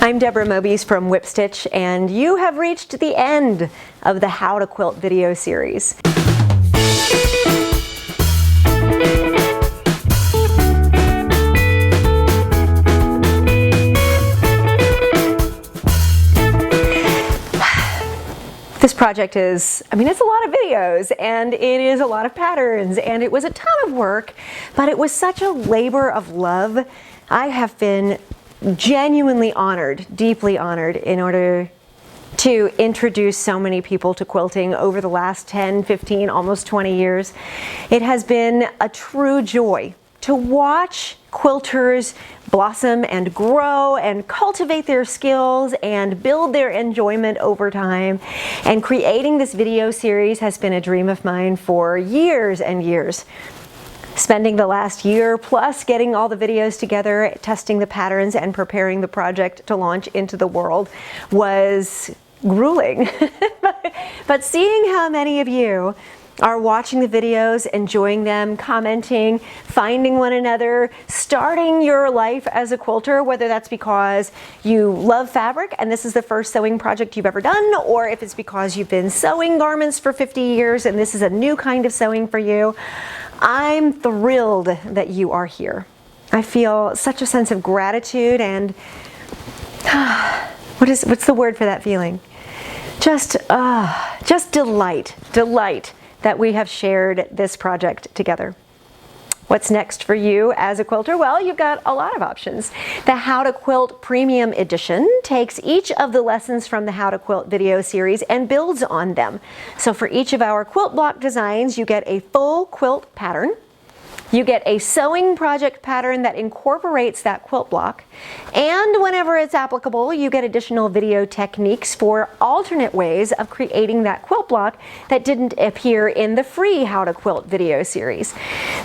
I'm Deborah Mobies from Whipstitch, and you have reached the end of the How to Quilt video series. This project is, it's a lot of videos, and it is a lot of patterns, and it was a ton of work, but it was such a labor of love. I have been genuinely honored, deeply honored, in order to introduce so many people to quilting over the last 10, 15, almost 20 years. It has been a true joy to watch quilters blossom and grow and cultivate their skills and build their enjoyment over time. And creating this video series has been a dream of mine for years and years. Spending the last year plus getting all the videos together, testing the patterns, and preparing the project to launch into the world was grueling. But seeing how many of you are watching the videos, enjoying them, commenting, finding one another, starting your life as a quilter, whether that's because you love fabric and this is the first sewing project you've ever done, or if it's because you've been sewing garments for 50 years and this is a new kind of sewing for you. I'm thrilled that you are here. I feel such a sense of gratitude and what's the word for that feeling? Just delight that we have shared this project together. What's next for you as a quilter? Well, you've got a lot of options. The How to Quilt Premium Edition takes each of the lessons from the How to Quilt video series and builds on them. So for each of our quilt block designs, you get a full quilt pattern. You get a sewing project pattern that incorporates that quilt block, and whenever it's applicable, you get additional video techniques for alternate ways of creating that quilt block that didn't appear in the free How to Quilt video series.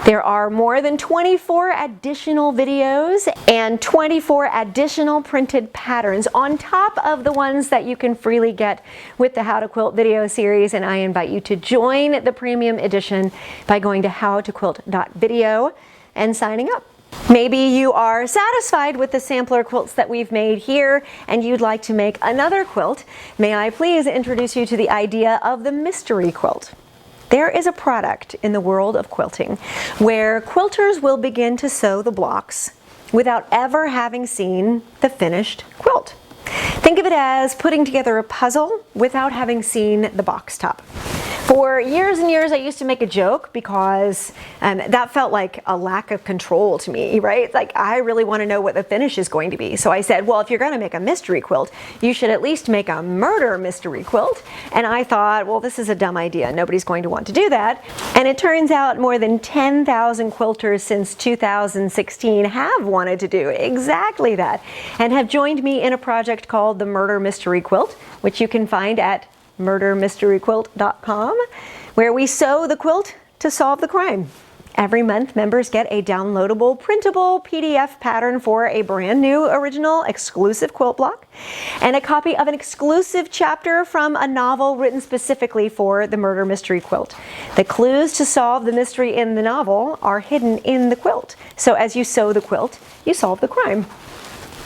There are more than 24 additional videos and 24 additional printed patterns on top of the ones that you can freely get with the How to Quilt video series, and I invite you to join the premium edition by going to howtoquilt.video and signing up. Maybe you are satisfied with the sampler quilts that we've made here and you'd like to make another quilt. May I please introduce you to the idea of the mystery quilt. There is a product in the world of quilting where quilters will begin to sew the blocks without ever having seen the finished quilt. Think of it as putting together a puzzle without having seen the box top. For years and years, I used to make a joke because that felt like a lack of control to me, right? It's like, I really want to know what the finish is going to be. So I said, well, if you're going to make a mystery quilt, you should at least make a murder mystery quilt. And I thought, well, this is a dumb idea. Nobody's going to want to do that. And it turns out more than 10,000 quilters since 2016 have wanted to do exactly that and have joined me in a project called the Murder Mystery Quilt, which you can find at murdermysteryquilt.com, where we sew the quilt to solve the crime. Every month, members get a downloadable, printable PDF pattern for a brand new, original, exclusive quilt block, and a copy of an exclusive chapter from a novel written specifically for the Murder Mystery Quilt. The clues to solve the mystery in the novel are hidden in the quilt. So as you sew the quilt, you solve the crime.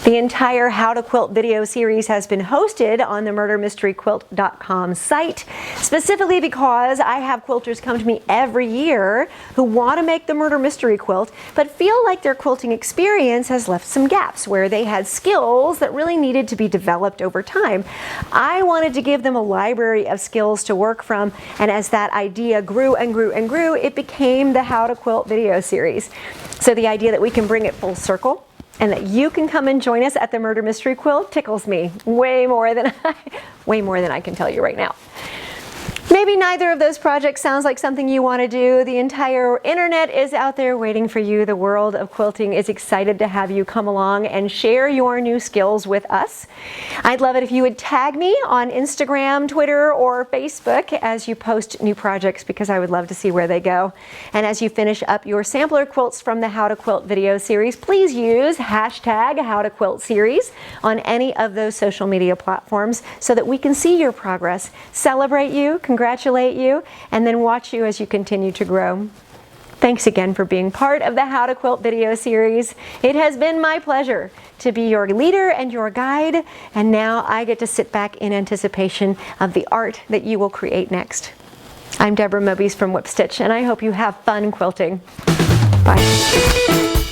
The entire How to Quilt video series has been hosted on the murdermysteryquilt.com site, specifically because I have quilters come to me every year who want to make the Murder Mystery Quilt, but feel like their quilting experience has left some gaps where they had skills that really needed to be developed over time. I wanted to give them a library of skills to work from, and as that idea grew and grew and grew, it became the How to Quilt video series. So the idea that we can bring it full circle and that you can come and join us at the Murder Mystery Quilt tickles me way more than I can tell you right now. Maybe neither of those projects sounds like something you want to do. The entire internet is out there waiting for you. The world of quilting is excited to have you come along and share your new skills with us. I'd love it if you would tag me on Instagram, Twitter, or Facebook as you post new projects, because I would love to see where they go. And as you finish up your sampler quilts from the How to Quilt video series, please use hashtag HowToQuiltSeries on any of those social media platforms so that we can see your progress, celebrate you, congratulate you, and then watch you as you continue to grow. Thanks again for being part of the How to Quilt video series. It has been my pleasure to be your leader and your guide, and now I get to sit back in anticipation of the art that you will create next. I'm Deborah Mobies from Whip Stitch, and I hope you have fun quilting. Bye.